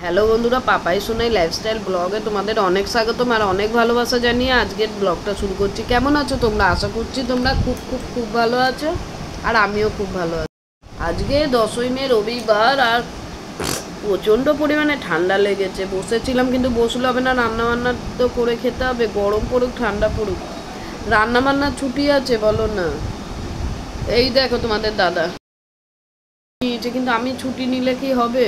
Hello বন্ধুরা, Papai Sonai lifestyle ব্লগে তোমাদের অনেক স্বাগতম আর অনেক ভালোবাসা জানিয়ে আজকের ব্লগটা শুরু করছি। কেমন আছো তোমরা? আশা করছি তোমরা খুব খুব খুব ভালো আছো আর আমিও খুব ভালো আছি। আজকে 10ই মে রবিবার আর প্রচণ্ড পরিমাণে ঠান্ডা লেগেছে। বসেছিলাম কিন্তু বসলে হবে না, রান্নাবান্না তো করে খেতে হবে, গরম পড়ুক ঠান্ডা পড়ুক। রান্নাবান্নার ছুটি আছে বলো না? এই দেখো তোমাদের দাদা নিয়েছে, কিন্তু আমি ছুটি নিলে কি হবে?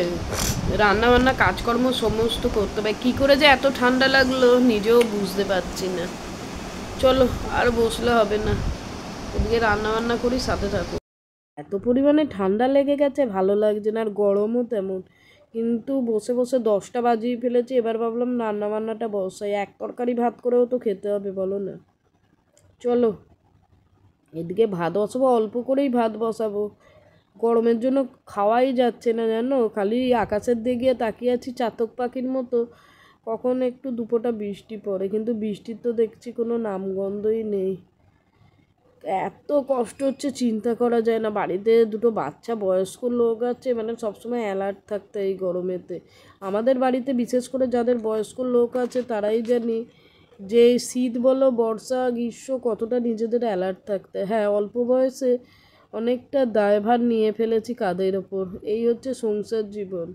রান্না বান্না কাজকর্ম সমস্ত করতে হবে। কী করে যে এত ঠান্ডা লাগলো নিজেও বুঝতে পারছি না। চলো আর বসলে হবে না, এদিকে রান্না বান্না করি, সাথে থাকো। এত পরিমাণে ঠান্ডা লেগে গেছে, ভালো লাগছে না, আর গরমও তেমন। কিন্তু বসে বসে 10টা বাজিয়ে ফেলেছি। এবার ভাবলাম রান্না বান্নাটা বসাই, এক তরকারি ভাত করেও তো খেতে হবে বলো না? চলো এদিকে ভাত বসাবো, অল্প করেই ভাত বসাবো। গরমের জন্য খাওয়াই যাচ্ছে না জানো, খালি আকাশের দিকে তাকিয়ে আছি চাতক পাখির মতো, কখন একটু দুপোটা বৃষ্টি পড়ে, কিন্তু বৃষ্টির তো দেখছি কোনো নামগন্ধই নেই। এত কষ্ট হচ্ছে চিন্তা করা যায় না। বাড়িতে দুটো বাচ্চা বয়স্ক লোক আছে, মানে সবসময় অ্যালার্ট থাকতে এই গরমেতে। আমাদের বাড়িতে বিশেষ করে যাদের বয়স্ক লোক আছে তারাই জানি যে শীত বলো বর্ষা গ্রীষ্ম কতটা নিজেদের অ্যালার্ট থাকতে। হ্যাঁ, অল্প বয়সে অনেকটা দায়ভার নিয়ে ফেলেছি কাঁধের ওপর। এই হচ্ছে সংসার জীবন।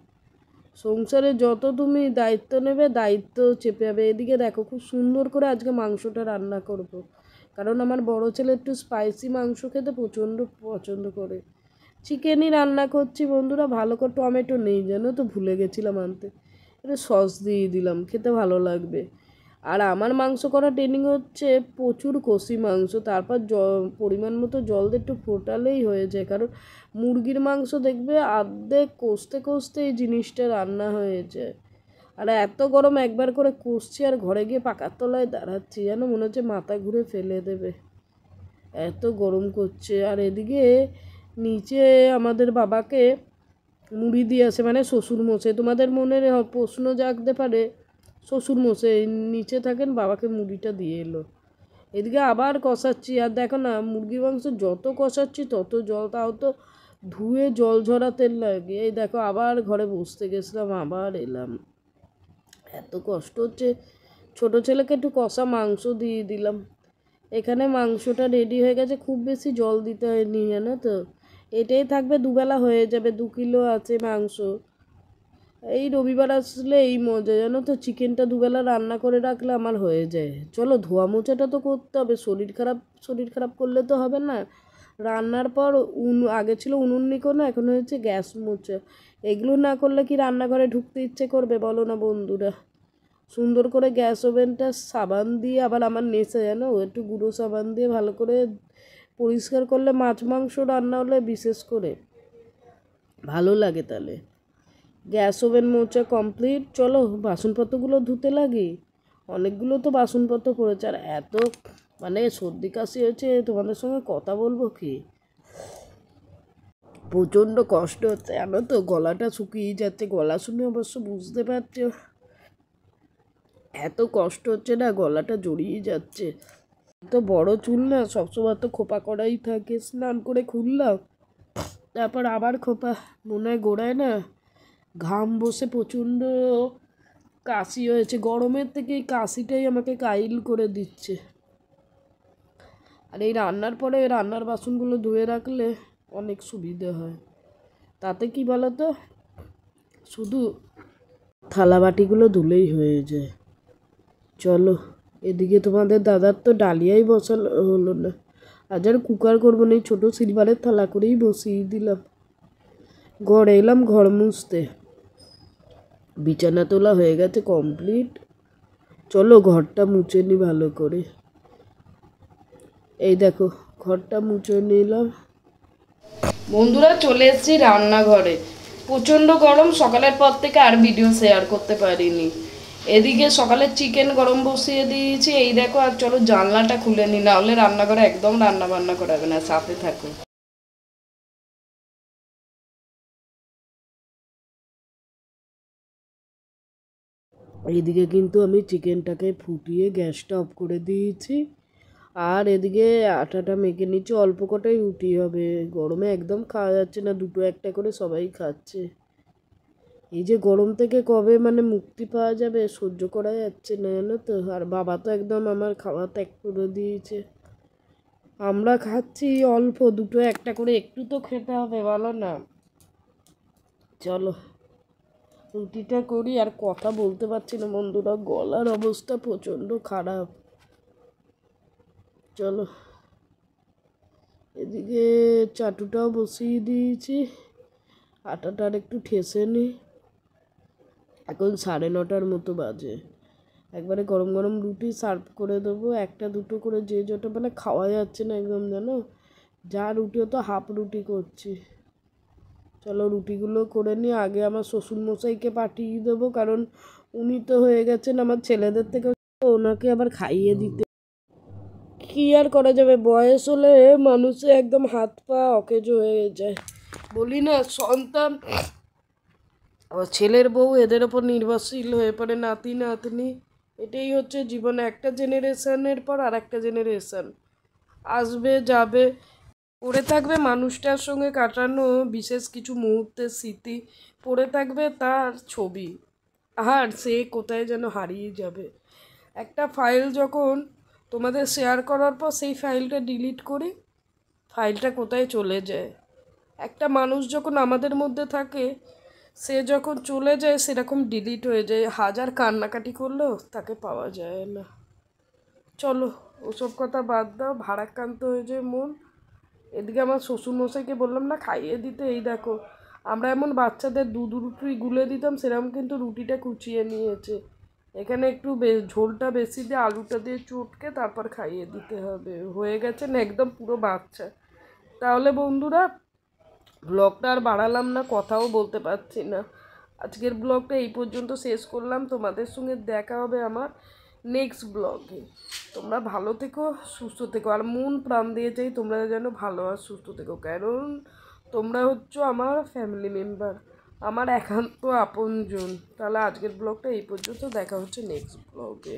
সংসারে যত তুমি দায়িত্ব নেবে দায়িত্ব চেপে যাবে। এদিকে দেখো খুব সুন্দর করে আজকে মাংসটা রান্না করব, কারণ আমার বড় ছেলে একটু স্পাইসি মাংস খেতে প্রচণ্ড পছন্দ করে। চিকেনই রান্না করছি বন্ধুরা, ভালো করে টমেটো নেই জানো তো, ভুলে গেছিলাম আনতে। একটু সস দিয়ে দিলাম, খেতে ভালো লাগবে। আর আমার মাংস করা ট্রেনিং হচ্ছে প্রচুর কষি মাংস, তারপর পরিমাণ মতো জল দিয়ে একটু ফোটালেই হয়ে যায়। কারণ মুরগির মাংস দেখবে আর্ধেক কষতে কষতে এই জিনিসটা রান্না হয়ে যায়। আর এত গরম, একবার করে কষছি আর ঘরে গিয়ে পাকার তলায় দাঁড়াচ্ছি, যেন মনে হচ্ছে মাথা ঘুরে ফেলে দেবে, এত গরম করছে। আর এদিকে নিচে আমাদের বাবাকে মুড়ি দিয়ে আসে, মানে শ্বশুরমশাই। তোমাদের মনের প্রশ্ন জাগতে পারে, শ্বশুরমশাই নিচে থাকেন, বাবাকে মুড়িটা দিয়ে এলো। এদিকে আবার কষাচ্ছি, আর দেখো না মুরগির মাংস যত কষাচ্ছি তত জল, তাও তো ধুয়ে জল ঝরাতে লাগে। এই দেখো আবার ঘরে বসতে গেছিলাম, আবার এলাম, এত কষ্ট হচ্ছে। ছোটো ছেলেকে একটু কষা মাংস দিয়ে দিলাম। এখানে মাংসটা রেডি হয়ে গেছে, খুব বেশি জল দিতে হয়নি জানো তো। এটাই থাকবে দুবেলা, হয়ে যাবে, 2 কিলো আছে মাংস। এই রবিবার আসলে এই মজা জানো তো, চিকেনটা দুবেলা রান্না করে রাখলে আমার হয়ে যায়। চলো ধোয়া মোছাটা তো করতে হবে, শরীর খারাপ করলে তো হবে না। রান্নার পর আগে ছিল উনুন নিকোনো, এখন হয়েছে গ্যাস মোছা। এগুলো না করলে কি রান্নাঘরে ঢুকতে ইচ্ছে করবে বলো না বন্ধুরা? সুন্দর করে গ্যাস ওভেনটা সাবান দিয়ে, আবার আমার নেশা জানো, একটু গুঁড়ো সাবান দিয়ে ভালো করে পরিষ্কার করলে মাছ মাংস রান্না হলে বিশেষ করে ভালো লাগে। তাহলে গ্যাস ওভেন মোছা কমপ্লিট। চলো বাসনপত্রগুলো ধুতে লাগি, অনেকগুলো তো বাসনপত্র পড়েছে। আর এত মানে সর্দি কাশি হয়েছে, তোমাদের সঙ্গে কথা বলবো কি, প্রচণ্ড কষ্ট হচ্ছে জানো তো, গলাটা শুকিয়ে যাচ্ছে। গলা শুনে অবশ্য বুঝতে পারছো এত কষ্ট হচ্ছে না, গলাটা জড়িয়ে যাচ্ছে। তো বড় চুল না, সবসময় তো খোপা করাই থাকে। স্নান করে খুললাম, তারপর আবার খোপা, মনে হয় গোড়ায় না ঘাম বসে প্রচণ্ড কাশি হয়েছে। গরমের থেকে এই কাশিটাই আমাকে কাইল করে দিচ্ছে। আর এই রান্নার পরে রান্নার বাসনগুলো ধুয়ে রাখলে অনেক সুবিধে হয়। তাতে কি বলো তো, শুধু থালা বাটিগুলো ধুলেই হয়ে যায়। চলো এদিকে তোমাদের দাদার তো ডালিয়াই বসানো হলো না, আজ আর কুকার করবো না, ছোটো সিলভারের থালা করেই বসিয়ে দিলাম। ঘরে এলাম ঘর মুছতে, বিছানা তোলা হয়ে গেছে কমপ্লিট। চলো ঘরটা মুছে নিই ভালো করে। এই দেখো ঘরটা মুছে নিলাম বন্ধুরা, চলে এসেছি রান্নাঘরে। প্রচণ্ড গরম, সকালের পর থেকে আর ভিডিও শেয়ার করতে পারিনি। এদিকে সকালে চিকেন গরম বসিয়ে দিয়েছি, এই দেখো। আর চলো জানলাটা খুলে নি, না হলে রান্নাঘরে একদম রান্না বান্না করাবে না, সাথে থাকো। এইদিকে কিন্তু আমি চিকেনটাকে ফুটিয়ে গ্যাসটা অফ করে দিয়েছি। আর এদিকে আটাটা মেখে নিচ্ছি, অল্প কটাই রুটি হবে, গরমে একদম খাওয়া যাচ্ছে না, দুটো একটা করে সবাই খাচ্ছে। এই যে গরম থেকে কবে মানে মুক্তি পাওয়া যাবে সহ্য করা যাচ্ছে না, জানো তো। আর বাবা তো একদম আমার খাওয়া ত্যাগ করে দিয়েছে। আমরা খাচ্ছি অল্প, দুটো একটা করে, একটু তো খেতে হবে বলো না। চলো রুটিটা করি। আর কথা বলতে পারছি না বন্ধুরা, গলার অবস্থা প্রচণ্ড খারাপ। চলো এদিকে চাটুটাও বসিয়ে দিয়েছি, আটাটা আর একটু ঠেসে নিই। এখন 9:30 মতো বাজে। একবারে গরম গরম রুটি সার্ভ করে দেবো, একটা দুটো করে যে যটা, মানে খাওয়া যাচ্ছে না একদম, জানো। যা রুটি হতো হাফ রুটি করছি। চলো রুটিগুলো করে নিয়ে আগে আমার শ্বশুরমশাইকে পাঠিয়ে দেবো, কারণ উনি তো হয়ে গেছেন আমার ছেলেদের থেকে, ওনাকে আবার খাইয়ে দিতে। কি আর করা যাবে, বয়স হলে মানুষে একদম হাত পা অকেজ হয়ে যায়। বলি না, সন্তান ছেলের বউ এদের ওপর নির্ভরশীল হয়ে পড়ে, নাতি নাতনি। এটাই হচ্ছে জীবনে, একটা জেনারেশনের পর আর একটা জেনারেশন আসবে যাবে, পড়ে থাকবে মানুষটার সঙ্গে কাটানো বিশেষ কিছু মুহূর্তের স্মৃতি, পড়ে থাকবে তার ছবি, আর সে কোথায় যেন হারিয়ে যাবে। একটা ফাইল যখন তোমাদের শেয়ার করার পর সেই ফাইলটা ডিলিট করি, ফাইলটা কোথায় চলে যায়। একটা মানুষ যখন আমাদের মধ্যে থাকে, সে যখন চলে যায় সেরকম ডিলিট হয়ে যায়, হাজার কান্নাকাটি করলেও তাকে পাওয়া যায় না। চলো ওসব কথা বাদ দাও, ভারাক্রান্ত হয়ে যায় মন। এদিকে আমার শ্বশুরমশাইকে বললাম না খাইয়ে দিতে, এই দেখো আমরা এমন বাচ্চাদের রুটি গুলে দিতাম সেরকম কিন্তু রুটিটা কুচিয়ে নিয়েছে। এখানে একটু ঝোলটা বেশি দিয়ে আলুটা দিয়ে চটকে তারপর খাইয়ে দিতে হবে। হয়ে গেছে না একদম পুরো বাচ্চা। তাহলে বন্ধুরা ব্লগটা আর বাড়ালাম না, কথাও বলতে পারছি না। আজকের ব্লগটা এই পর্যন্ত শেষ করলাম। তোমাদের সঙ্গে দেখা হবে আমার নেক্সট ব্লগে। তোমরা ভালো থেকো, সুস্থ থেকো, আর মন প্রাণ দিয়ে চাই তোমরা যেন ভালো আর সুস্থ থেকো, কারণ তোমরা হচ্ছ আমার ফ্যামিলি মেম্বার, আমার একান্ত আপনজন। তাহলে আজকের ব্লগটা এই পর্যন্ত, দেখা হচ্ছে নেক্সট ব্লগে।